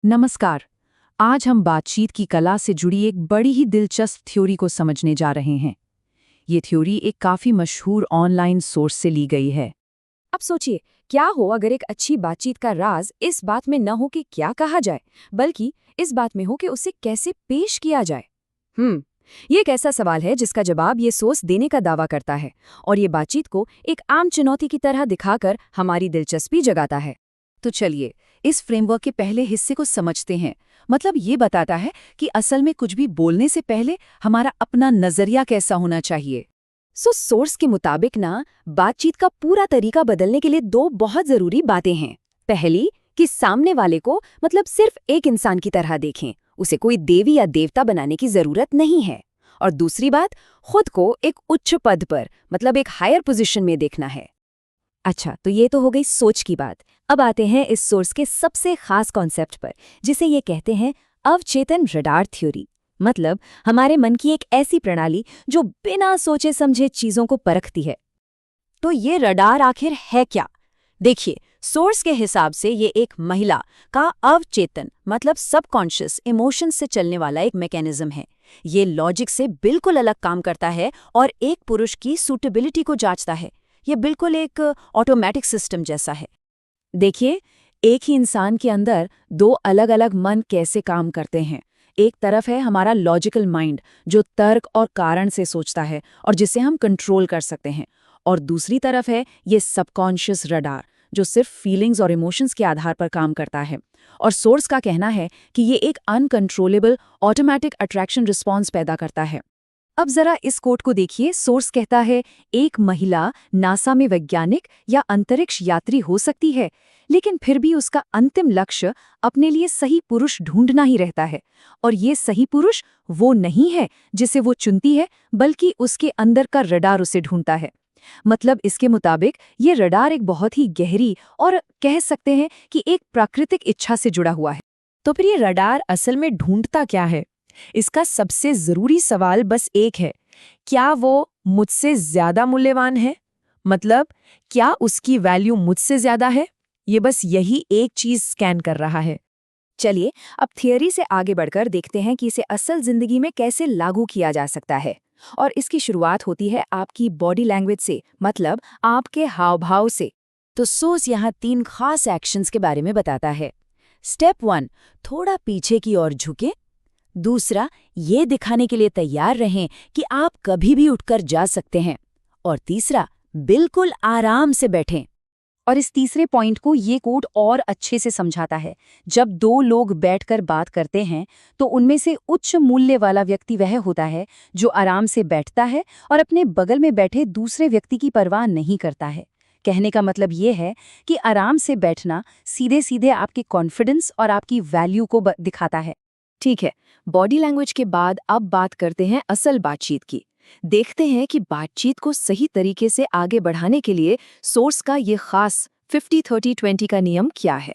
नमस्कार। आज हम बातचीत की कला से जुड़ी एक बड़ी ही दिलचस्प थ्योरी को समझने जा रहे हैं। ये थ्योरी एक काफी मशहूर ऑनलाइन सोर्स से ली गई है। अब सोचिए, क्या हो अगर एक अच्छी बातचीत का राज इस बात में न हो कि क्या कहा जाए, बल्कि इस बात में हो कि उसे कैसे पेश किया जाए। ये एक ऐसा सवाल है जिसका जवाब ये सोर्स देने का दावा करता है, और ये बातचीत को एक आम चुनौती की तरह दिखाकर हमारी दिलचस्पी जगाता है। तो चलिए, इस फ्रेमवर्क के पहले हिस्से को समझते हैं। मतलब ये बताता है कि असल में कुछ भी बोलने से पहले हमारा अपना नजरिया कैसा होना चाहिए। सोर्स के मुताबिक बातचीत का पूरा तरीका बदलने के लिए दो बहुत जरूरी बातें हैं। पहली, कि सामने वाले को मतलब सिर्फ एक इंसान की तरह देखें, उसे कोई देवी या देवता बनाने की जरूरत नहीं है। और दूसरी बात, खुद को एक उच्च पद पर मतलब एक हायर पोजीशन में देखना है। अच्छा, तो ये तो हो गई सोच की बात। अब आते हैं इस सोर्स के सबसे खास कॉन्सेप्ट पर, जिसे ये कहते हैं अवचेतन रडार थ्योरी। मतलब हमारे मन की एक ऐसी प्रणाली जो बिना सोचे समझे चीजों को परखती है। तो ये रडार आखिर है क्या? देखिए, सोर्स के हिसाब से ये एक महिला का अवचेतन मतलब सबकॉन्शियस इमोशन से चलने वाला एक मैकेनिज्म है। ये लॉजिक से बिल्कुल अलग काम करता है और एक पुरुष की सूटेबिलिटी को जांचता है। ये बिल्कुल एक ऑटोमेटिक सिस्टम जैसा है। देखिए, एक ही इंसान के अंदर दो अलग अलग मन कैसे काम करते हैं। एक तरफ है हमारा लॉजिकल माइंड, जो तर्क और कारण से सोचता है और जिसे हम कंट्रोल कर सकते हैं। और दूसरी तरफ है ये सबकॉन्शियस रडार, जो सिर्फ फीलिंग्स और इमोशंस के आधार पर काम करता है। और सोर्स का कहना है कि ये एक अनकंट्रोलेबल ऑटोमेटिक अट्रैक्शन रिस्पॉन्स पैदा करता है। अब जरा इस कोट को देखिए। सोर्स कहता है, एक महिला नासा में वैज्ञानिक या अंतरिक्ष यात्री हो सकती है, लेकिन फिर भी उसका अंतिम लक्ष्य अपने लिए सही पुरुष ढूंढना ही रहता है। और ये सही पुरुष वो नहीं है जिसे वो चुनती है, बल्कि उसके अंदर का रडार उसे ढूंढता है। मतलब इसके मुताबिक ये रडार एक बहुत ही गहरी और कह सकते हैं कि एक प्राकृतिक इच्छा से जुड़ा हुआ है। तो फिर ये रडार असल में ढूंढता क्या है? इसका सबसे जरूरी सवाल बस एक है, क्या वो मुझसे ज्यादा मूल्यवान है? मतलब क्या उसकी वैल्यू मुझसे ज्यादा है? ये बस यही एक चीज स्कैन कर रहा है। चलिए, अब थियरी से आगे बढ़कर देखते हैं कि इसे असल जिंदगी में कैसे लागू किया जा सकता है। और इसकी शुरुआत होती है आपकी बॉडी लैंग्वेज से, मतलब आपके हाव भाव से। तो सोर्स यहाँ 3 खास एक्शंस के बारे में बताता है। स्टेप 1, थोड़ा पीछे की ओर झुके। दूसरा, ये दिखाने के लिए तैयार रहें कि आप कभी भी उठकर जा सकते हैं। और तीसरा, बिल्कुल आराम से बैठें। और इस तीसरे पॉइंट को ये कोड और अच्छे से समझाता है। जब दो लोग बैठकर बात करते हैं तो उनमें से उच्च मूल्य वाला व्यक्ति वह होता है जो आराम से बैठता है और अपने बगल में बैठे दूसरे व्यक्ति की परवाह नहीं करता है। कहने का मतलब ये है कि आराम से बैठना सीधे सीधे आपके कॉन्फिडेंस और आपकी वैल्यू को दिखाता है। ठीक है, बॉडी लैंग्वेज के बाद अब बात करते हैं असल बातचीत की। देखते हैं कि बातचीत को सही तरीके से आगे बढ़ाने के लिए सोर्स का ये खास 50-30-20 का नियम क्या है।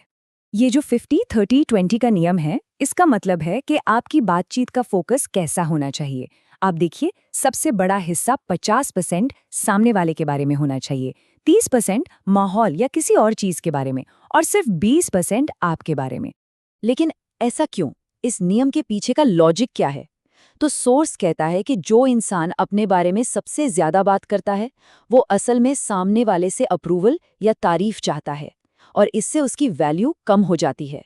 ये जो 50-30-20 का नियम है, इसका मतलब है कि आपकी बातचीत का फोकस कैसा होना चाहिए। आप देखिए, सबसे बड़ा हिस्सा 50% सामने वाले के बारे में होना चाहिए, 30% माहौल या किसी और चीज के बारे में, और सिर्फ 20% आपके बारे में। लेकिन ऐसा क्यों? इस नियम के पीछे का लॉजिक क्या है? तो सोर्स कहता है कि जो इंसान अपने बारे में सबसे ज्यादा बात करता है, वो असल में सामने वाले से अप्रूवल या तारीफ चाहता है, और इससे उसकी वैल्यू कम हो जाती है।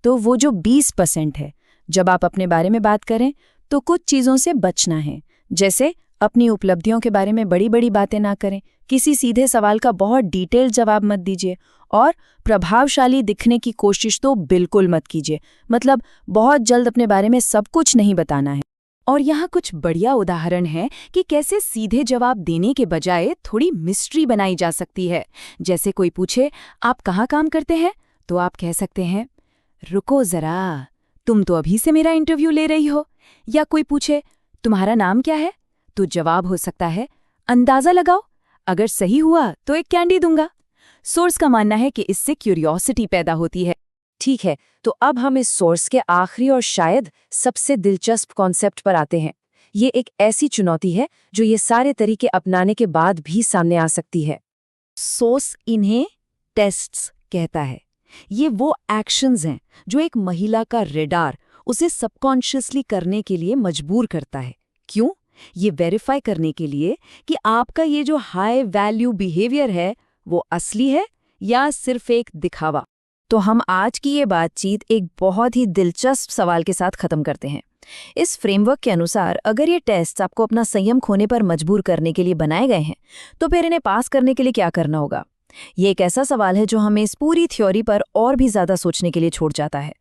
तो वो जो 20% है, जब आप अपने बारे में बात करें तो कुछ चीजों से बचना है। जैसे अपनी उपलब्धियों के बारे में बड़ी बड़ी बातें ना करें, किसी सीधे सवाल का बहुत डिटेल जवाब मत दीजिए, और प्रभावशाली दिखने की कोशिश तो बिल्कुल मत कीजिए। मतलब बहुत जल्द अपने बारे में सब कुछ नहीं बताना है। और यहाँ कुछ बढ़िया उदाहरण हैं कि कैसे सीधे जवाब देने के बजाय थोड़ी मिस्ट्री बनाई जा सकती है। जैसे कोई पूछे, आप कहाँ काम करते हैं? तो आप कह सकते हैं, रुको जरा, तुम तो अभी से मेरा इंटरव्यू ले रही हो। या कोई पूछे, तुम्हारा नाम क्या है? तो जवाब हो सकता है, अंदाजा लगाओ, अगर सही हुआ तो एक कैंडी दूंगा। सोर्स का मानना है कि इससे क्यूरियोसिटी पैदा होती है। ठीक है, तो अब हम इस सोर्स के आखिरी और शायद सबसे दिलचस्प कॉन्सेप्ट पर आते हैं। ये एक ऐसी चुनौती है जो ये सारे तरीके अपनाने के बाद भी सामने आ सकती है। सोर्स इन्हें टेस्ट्स कहता है। ये वो एक्शंस हैं जो एक महिला का रेडार उसे सबकॉन्शियसली करने के लिए मजबूर करता है। क्यों? ये वेरीफाई करने के लिए कि आपका ये जो हाई वैल्यू बिहेवियर है वो असली है या सिर्फ एक दिखावा। तो हम आज की ये बातचीत एक बहुत ही दिलचस्प सवाल के साथ खत्म करते हैं। इस फ्रेमवर्क के अनुसार अगर ये टेस्ट आपको अपना संयम खोने पर मजबूर करने के लिए बनाए गए हैं, तो फिर इन्हें पास करने के लिए क्या करना होगा? ये एक ऐसा सवाल है जो हमें इस पूरी थ्योरी पर और भी ज्यादा सोचने के लिए छोड़ जाता है।